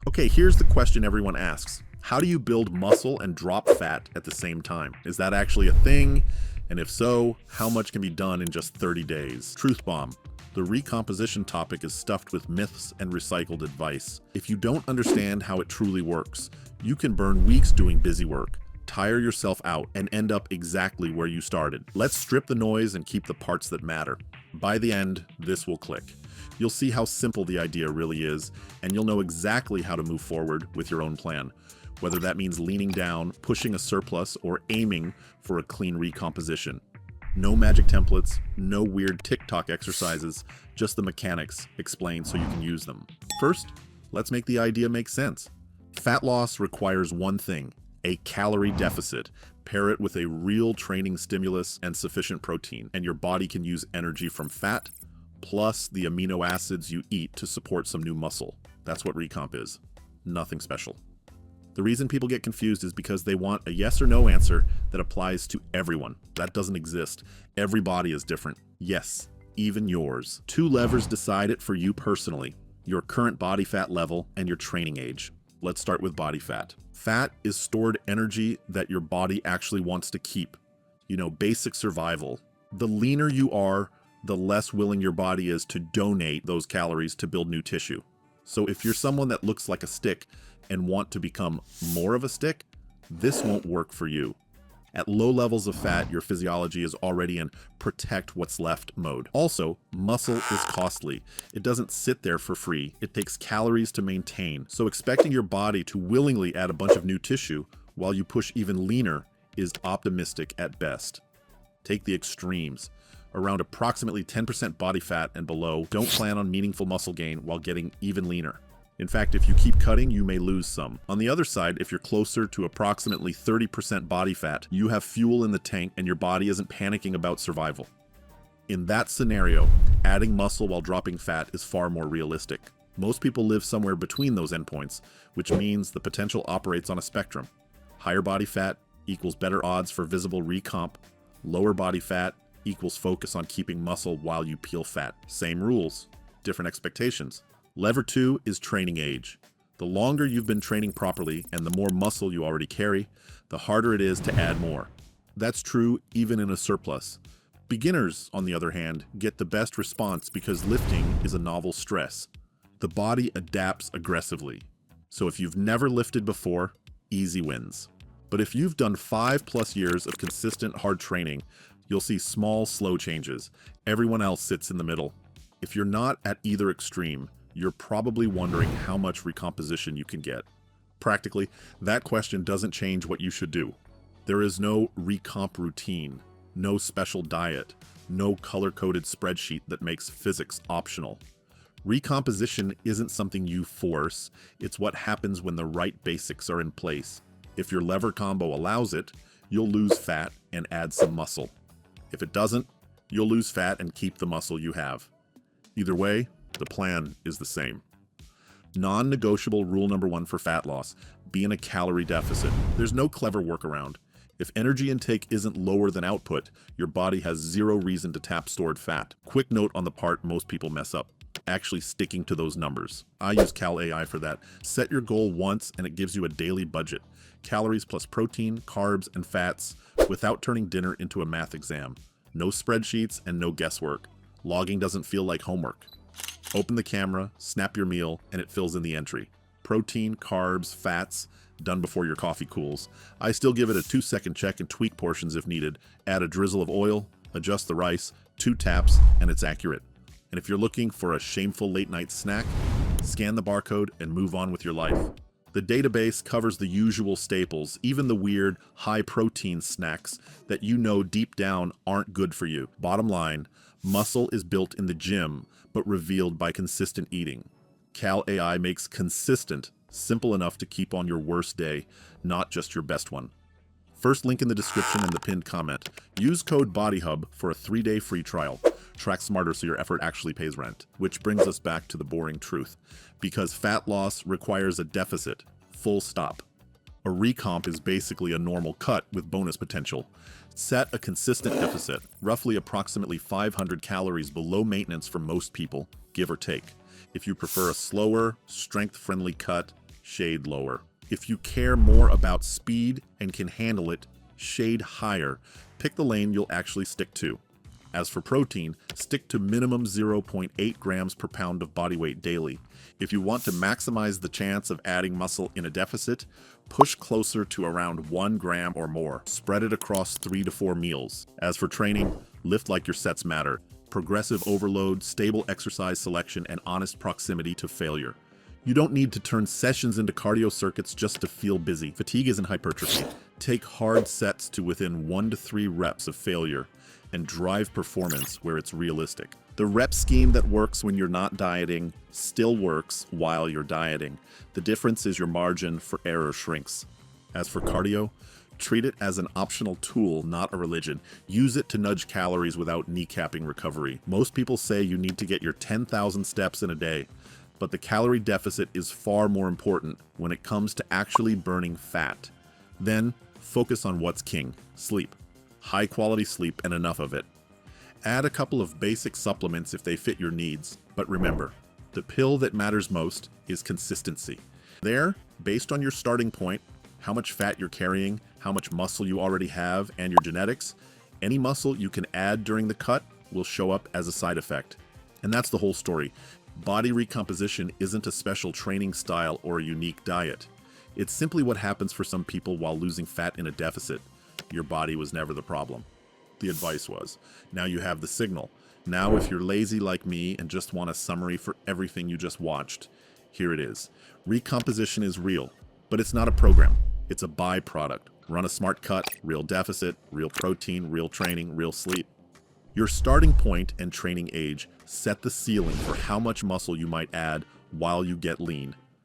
Okay, here's the question everyone asks. How do you build muscle and drop fat at the same time? Is that actually a thing? And if so, how much can be done in just 30 days? Truth bomb. The recomposition topic is stuffed with myths and recycled advice. If you don't understand how it truly works, you can burn weeks doing busy work, tire yourself out, and end up exactly where you started. Let's strip the noise and keep the parts that matter. By the end, this will click. You'll see how simple the idea really is, and you'll know exactly how to move forward with your own plan, whether that means leaning down, pushing a surplus, or aiming for a clean recomposition. No magic templates, no weird TikTok exercises, just the mechanics explained so you can use them. First, let's make the idea make sense. Fat loss requires one thing: a calorie deficit. Pair it with a real training stimulus and sufficient protein, and your body can use energy from fat plus the amino acids you eat to support some new muscle. That's what recomp is. Nothing special. The reason people get confused is because they want a yes or no answer that applies to everyone. That doesn't exist. Every body is different. Yes, even yours. Two levers decide it for you personally: your current body fat level and your training age. Let's start with body fat. Fat is stored energy that your body actually wants to keep. Basic survival. The leaner you are, the less willing your body is to donate those calories to build new tissue. So if you're someone that looks like a stick and want to become more of a stick, this won't work for you. At low levels of fat, your physiology is already in protect what's left mode. Also, muscle is costly. It doesn't sit there for free. It takes calories to maintain. So expecting your body to willingly add a bunch of new tissue while you push even leaner is optimistic at best. Take the extremes. Around approximately 10% body fat and below, don't plan on meaningful muscle gain while getting even leaner. In fact, if you keep cutting, you may lose some. On the other side, if you're closer to approximately 30% body fat, you have fuel in the tank and your body isn't panicking about survival. In that scenario, adding muscle while dropping fat is far more realistic. Most people live somewhere between those endpoints, which means the potential operates on a spectrum. Higher body fat equals better odds for visible recomp. Lower body fat equals focus on keeping muscle while you peel fat. Same rules, different expectations. Lever 2 is training age. The longer you've been training properly and the more muscle you already carry, the harder it is to add more. That's true even in a surplus. Beginners, on the other hand, get the best response because lifting is a novel stress. The body adapts aggressively. So if you've never lifted before, easy wins. But if you've done 5+ years of consistent hard training, you'll see small, slow changes. Everyone else sits in the middle. If you're not at either extreme, you're probably wondering how much recomposition you can get. Practically, that question doesn't change what you should do. There is no recomp routine, no special diet, no color-coded spreadsheet that makes physics optional. Recomposition isn't something you force, it's what happens when the right basics are in place. If your lever combo allows it, you'll lose fat and add some muscle. If it doesn't, you'll lose fat and keep the muscle you have. Either way, the plan is the same. Non-negotiable rule number 1 for fat loss: be in a calorie deficit. There's no clever workaround. If energy intake isn't lower than output, your body has zero reason to tap stored fat. Quick note on the part most people mess up: actually sticking to those numbers. I use Cal AI for that. Set your goal once and it gives you a daily budget. Calories plus protein, carbs, and fats without turning dinner into a math exam. No spreadsheets and no guesswork. Logging doesn't feel like homework. Open the camera, snap your meal, and it fills in the entry. Protein, carbs, fats, done before your coffee cools. I still give it a 2-second check and tweak portions if needed. Add a drizzle of oil, adjust the rice, 2 taps, and it's accurate. And if you're looking for a shameful late-night snack, scan the barcode and move on with your life. The database covers the usual staples, even the weird, high-protein snacks that you know deep down aren't good for you. Bottom line, muscle is built in the gym, but revealed by consistent eating. Cal AI makes consistent simple enough to keep on your worst day, not just your best one. First link in the description and the pinned comment. Use code BODYHUB for a 3-day free trial. Track smarter so your effort actually pays rent. Which brings us back to the boring truth. Because fat loss requires a deficit. Full stop. A recomp is basically a normal cut with bonus potential. Set a consistent deficit, roughly approximately 500 calories below maintenance for most people, give or take. If you prefer a slower, strength-friendly cut, shade lower. If you care more about speed and can handle it, shade higher. Pick the lane you'll actually stick to. As for protein, stick to minimum 0.8 grams per pound of body weight daily. If you want to maximize the chance of adding muscle in a deficit, push closer to around 1 gram or more. Spread it across 3 to 4 meals. As for training, lift like your sets matter. Progressive overload, stable exercise selection, and honest proximity to failure. You don't need to turn sessions into cardio circuits just to feel busy. Fatigue isn't hypertrophy. Take hard sets to within 1 to 3 reps of failure and drive performance where it's realistic. The rep scheme that works when you're not dieting still works while you're dieting. The difference is your margin for error shrinks. As for cardio, treat it as an optional tool, not a religion. Use it to nudge calories without kneecapping recovery. Most people say you need to get your 10,000 steps in a day, but the calorie deficit is far more important when it comes to actually burning fat. Then, focus on what's king: sleep. High quality sleep and enough of it. Add a couple of basic supplements if they fit your needs, but remember, the pill that matters most is consistency. There, based on your starting point, how much fat you're carrying, how much muscle you already have, and your genetics, any muscle you can add during the cut will show up as a side effect. And that's the whole story. Body recomposition isn't a special training style or a unique diet. It's simply what happens for some people while losing fat in a deficit. Your body was never the problem. The advice was. Now you have the signal. Now if you're lazy like me and just want a summary for everything you just watched, here it is. Recomposition is real, but it's not a program. It's a byproduct. Run a smart cut, real deficit, real protein, real training, real sleep. Your starting point and training age set the ceiling for how much muscle you might add while you get lean.